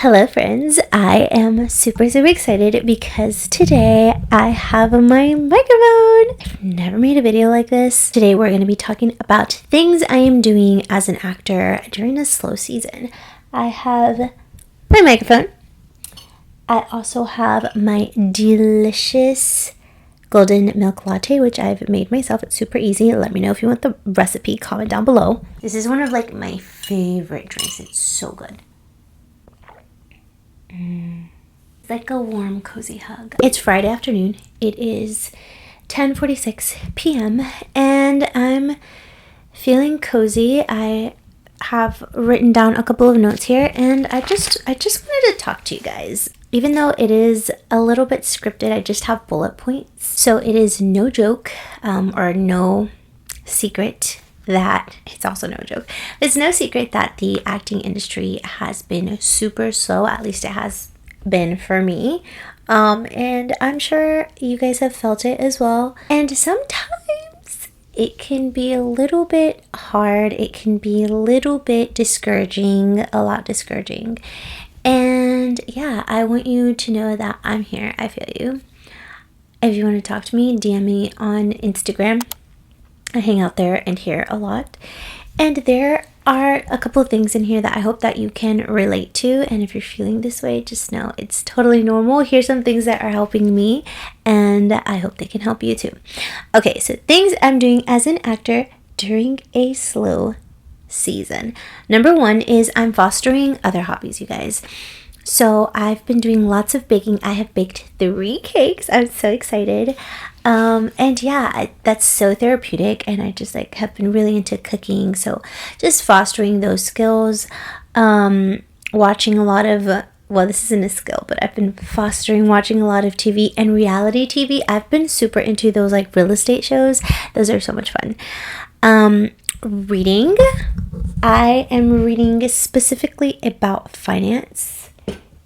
Hello friends, I am super excited because today I have my microphone. I've never made a video like this. Today we're going to be talking about things I am doing as an actor during a slow season. I have my microphone. I also have my delicious golden milk latte, which I've made myself. It's super easy. Let me know if you want the recipe. Comment down below. This is one of my favorite drinks. It's so good. It's like a warm, cozy hug. It's Friday afternoon. It is 10:46 p.m. and I'm feeling cozy. I have written down a couple of notes here, and I just wanted to talk to you guys. Even though it is a little bit scripted, I just have bullet points. So it is no joke, or no secret that it's also no joke. It's no secret that the acting industry has been super slow. At least it has been for me. And I'm sure you guys have felt it as well. And sometimes it can be a little bit hard. It can be a little bit discouraging, a lot discouraging. And yeah, I want you to know that I'm here. I feel you. If you want to talk to me, DM me on Instagram. I hang out there and here a lot. And there are a couple of things in here that I hope that you can relate to. And if you're feeling this way, just know it's totally normal. Here's some things that are helping me, and I hope they can help you too. Okay, so things I'm doing as an actor during a slow season. Number one is I'm fostering other hobbies, you guys. So I've been doing lots of baking. I have baked 3 cakes. I'm so excited. And yeah, that's so therapeutic, and I just have been really into cooking. So just fostering those skills, watching a lot of, well, this isn't a skill, but I've been watching a lot of TV and reality TV. I've been super into those real estate shows. Those are so much fun. Reading. I am reading specifically about finance.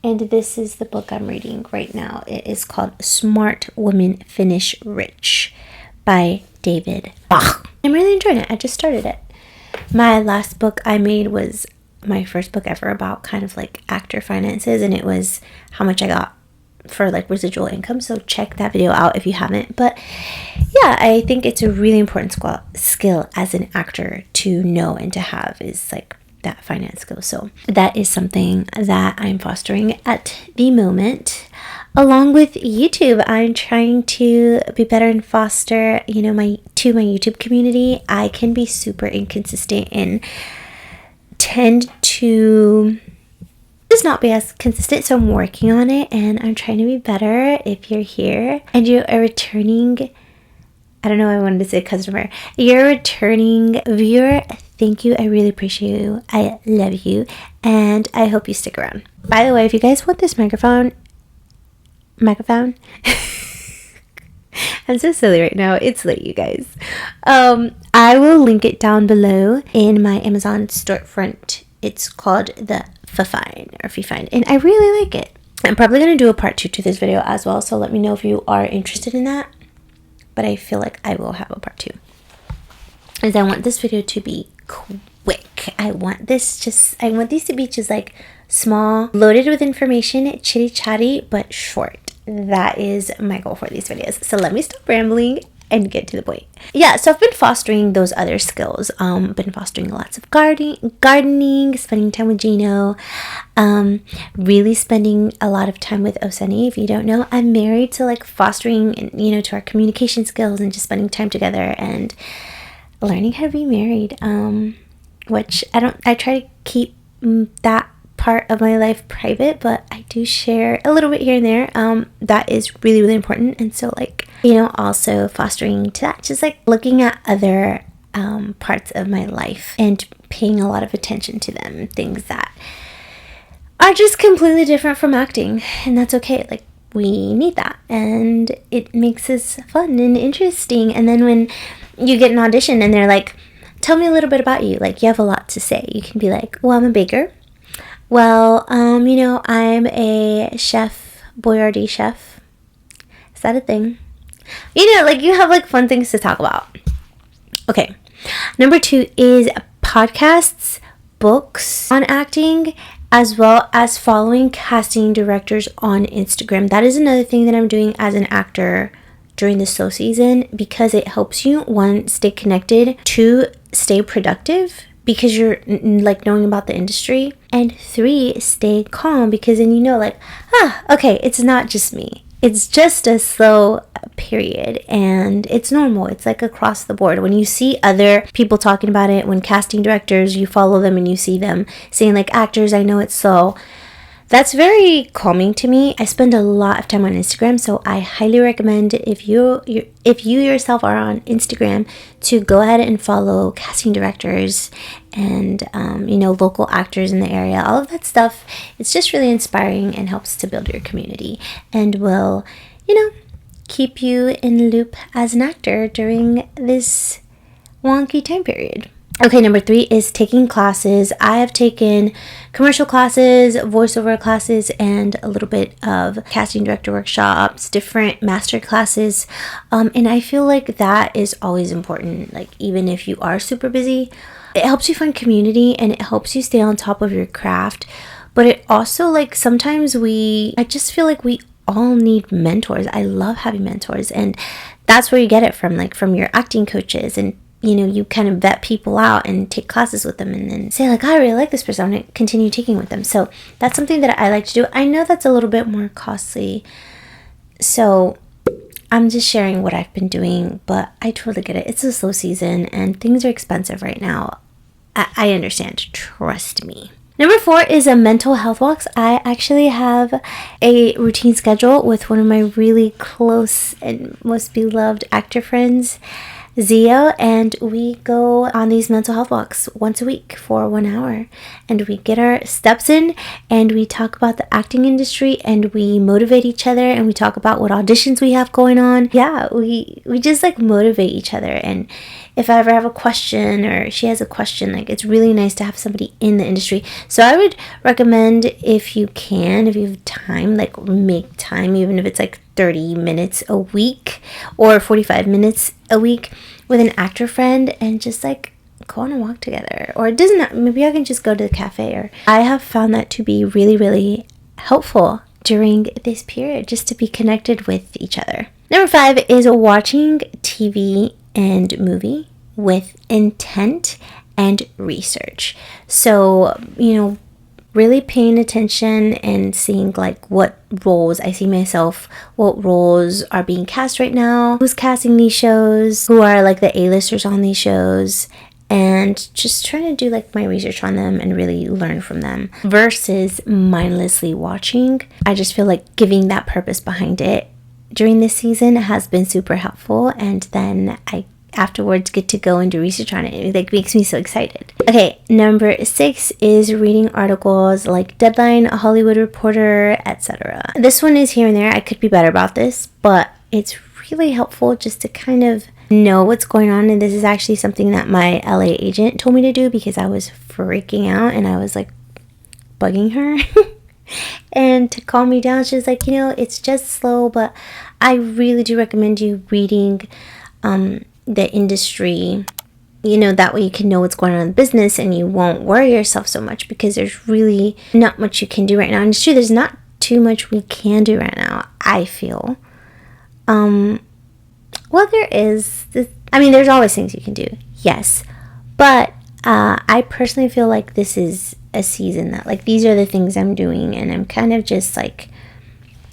And this is the book I'm reading right now. It is called Smart Women Finish Rich by David Bach. I'm really enjoying it. I just started it. My last book I made was my first book ever about kind of actor finances, and it was how much I got for residual income. So check that video out if you haven't. But yeah, I think it's a really important skill as an actor to know and to have, is that finance skill. So that is something that I'm fostering at the moment. Along with YouTube, I'm trying to be better and foster, my YouTube community. I can be super inconsistent and tend to just not be as consistent. So I'm working on it, and I'm trying to be better. If you're here and you're a returning, I don't know, I wanted to say customer. You're a returning viewer. Thank you. I really appreciate you. I love you. And I hope you stick around. By the way, if you guys want this microphone. I'm so silly right now. It's late, you guys. I will link it down below in my Amazon storefront. It's called the Fifind. And I really like it. I'm probably going to do a part 2 to this video as well. So let me know if you are interested in that. But I feel like I will have a part 2. As I want this video to be quick. I want these to be just small, loaded with information, chitty chatty, but short. That is my goal for these videos. So let me stop rambling and get to the point. Yeah, so I've been fostering those other skills. Been fostering lots of gardening, spending time with Gino, really spending a lot of time with Oseni. If you don't know, I'm married, so fostering, to our communication skills and just spending time together and learning how to be married, which I try to keep that part of my life private, but I do share a little bit here and there. That is really, really important. And so also fostering to that, just looking at other parts of my life and paying a lot of attention to them, things that are just completely different from acting, and that's okay. We need that, and it makes us fun and interesting. And then when you get an audition and they're tell me a little bit about you, you have a lot to say, you can be well, I'm a baker. Well, I'm a chef, Boyardee chef. Is that a thing? You have fun things to talk about. Okay. Number 2 is podcasts, books on acting. as well as following casting directors on Instagram. That is another thing that I'm doing as an actor during the slow season, because it helps you, one, stay connected, two, stay productive because you're like knowing about the industry, and three, stay calm because then you know, like, okay, it's not just me. It's just a slow period and it's normal. It's like across the board. When you see other people talking about it, when casting directors, you follow them and you see them saying like, actors, I know it's slow. That's very calming to me. I spend a lot of time on Instagram, so I highly recommend if you yourself are on Instagram to go ahead and follow casting directors and local actors in the area. All of that stuff. It's just really inspiring and helps to build your community and will, keep you in the loop as an actor during this wonky time period. Okay, number 3 is taking classes. I have taken commercial classes, voiceover classes, and a little bit of casting director workshops, different master classes. And I feel like that is always important. Like, even if you are super busy, it helps you find community and it helps you stay on top of your craft. But it also, like, sometimes I just feel like we all need mentors. I love having mentors, and that's where you get it from, like from your acting coaches, and you kind of vet people out and take classes with them and then say like, I really like this person, I'm going to continue taking with them. So that's something that I like to do. I know that's a little bit more costly, so I'm just sharing what I've been doing, but I totally get it. It's a slow season and things are expensive right now. I understand, trust me. Number 4 is a mental health walks. I actually have a routine schedule with one of my really close and most beloved actor friends, Zio, and we go on these mental health walks once a week for 1 hour, and we get our steps in and we talk about the acting industry and we motivate each other and we talk about what auditions we have going on. Yeah, we just like motivate each other, and if I ever have a question or she has a question, like, it's really nice to have somebody in the industry. So I would recommend, if you have time, like make time, even if it's like 30 minutes a week or 45 minutes a week with an actor friend, and just like go on a walk together. Or it doesn't, maybe I can just go to the cafe. Or I have found that to be really, really helpful during this period, just to be connected with each other. Number 5 is watching TV and movie with intent and research. So, really paying attention and seeing like what roles I see myself, what roles are being cast right now, who's casting these shows, who are like the A-listers on these shows, and just trying to do like my research on them and really learn from them versus mindlessly watching. I just feel like giving that purpose behind it during this season has been super helpful, and then I afterwards get to go and do research on it. It like makes me so excited. Okay, number 6 is reading articles like Deadline, Hollywood Reporter, etc. This one is here and there. I could be better about this, but it's really helpful just to kind of know what's going on. And this is actually something that my LA agent told me to do because I was freaking out and I was like bugging her. And to calm me down, she was like, it's just slow, but I really do recommend you reading the industry, that way you can know what's going on in the business and you won't worry yourself so much, because there's really not much you can do right now. And it's true, there's not too much we can do right now, I feel. Well, there is there's always things you can do, yes, but I personally feel like this is a season that, like, these are the things I'm doing, and I'm kind of just like,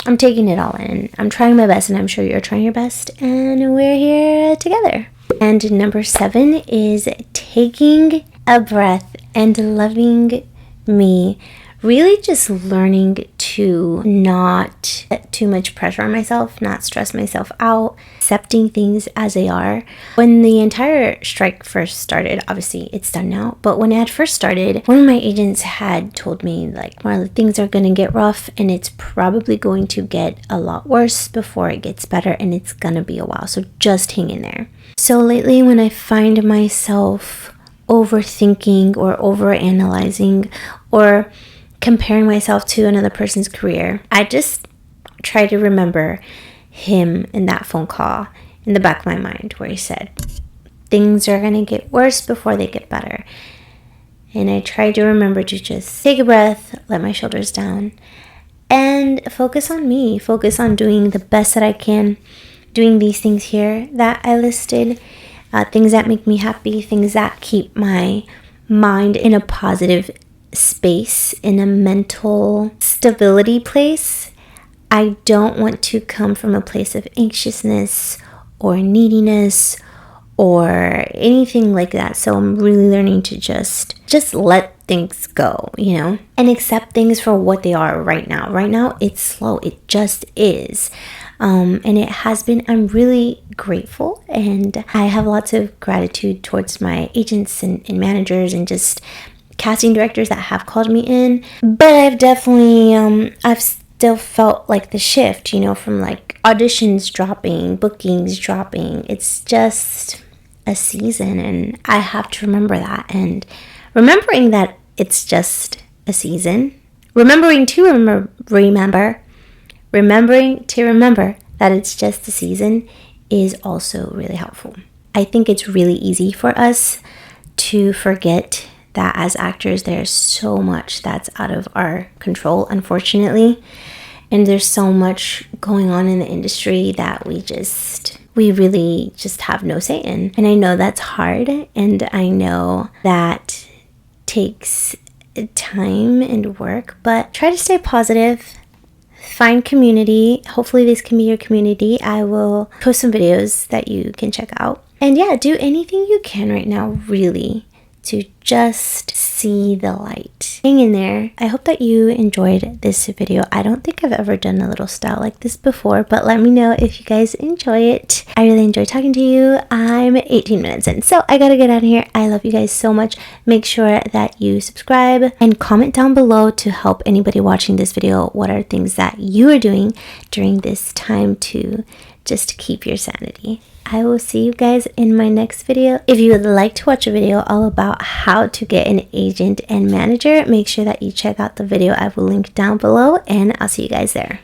I'm taking it all in. I'm trying my best, and I'm sure you're trying your best, and we're here together. And number 7 is taking a breath and loving me. Really just learning to not put too much pressure on myself, not stress myself out, accepting things as they are. When the entire strike first started, obviously it's done now, but when it had first started, one of my agents had told me, like, Marla, things are going to get rough and it's probably going to get a lot worse before it gets better, and it's going to be a while, so just hang in there. So lately, when I find myself overthinking or overanalyzing or comparing myself to another person's career, I just try to remember him in that phone call in the back of my mind where he said, things are going to get worse before they get better. And I try to remember to just take a breath, let my shoulders down, and focus on me. Focus on doing the best that I can, doing these things here that I listed, things that make me happy, things that keep my mind in a positive space, in a mental stability place. I don't want to come from a place of anxiousness or neediness or anything like that. So I'm really learning to just let things go, you know, and accept things for what they are right now. Right now, it's slow. It just is. And it has been. I'm really grateful, and I have lots of gratitude towards my agents and managers and just casting directors that have called me in. But I've definitely, I've still felt like the shift, you know, from like auditions dropping, bookings dropping. It's just a season, and I have to remember that. And remembering that it's just a season, remembering to remember that it's just a season is also really helpful. I think it's really easy for us to forget that as actors, there's so much that's out of our control, unfortunately. And there's so much going on in the industry that we really just have no say in. And I know that's hard, and I know that takes time and work, but try to stay positive. Find community. Hopefully this can be your community. I will post some videos that you can check out. And yeah, do anything you can right now, really, to just see the light. Hang in there. I hope that you enjoyed this video. I don't think I've ever done a little style like this before, but let me know if you guys enjoy it. I really enjoy talking to you. I'm 18 minutes in, so I gotta get out of here. I love you guys so much. Make sure that you subscribe and comment down below to help anybody watching this video. What are things that you are doing during this time to just keep your sanity? I will see you guys in my next video. If you would like to watch a video all about how to get an agent and manager, make sure that you check out the video I will link down below, and I'll see you guys there.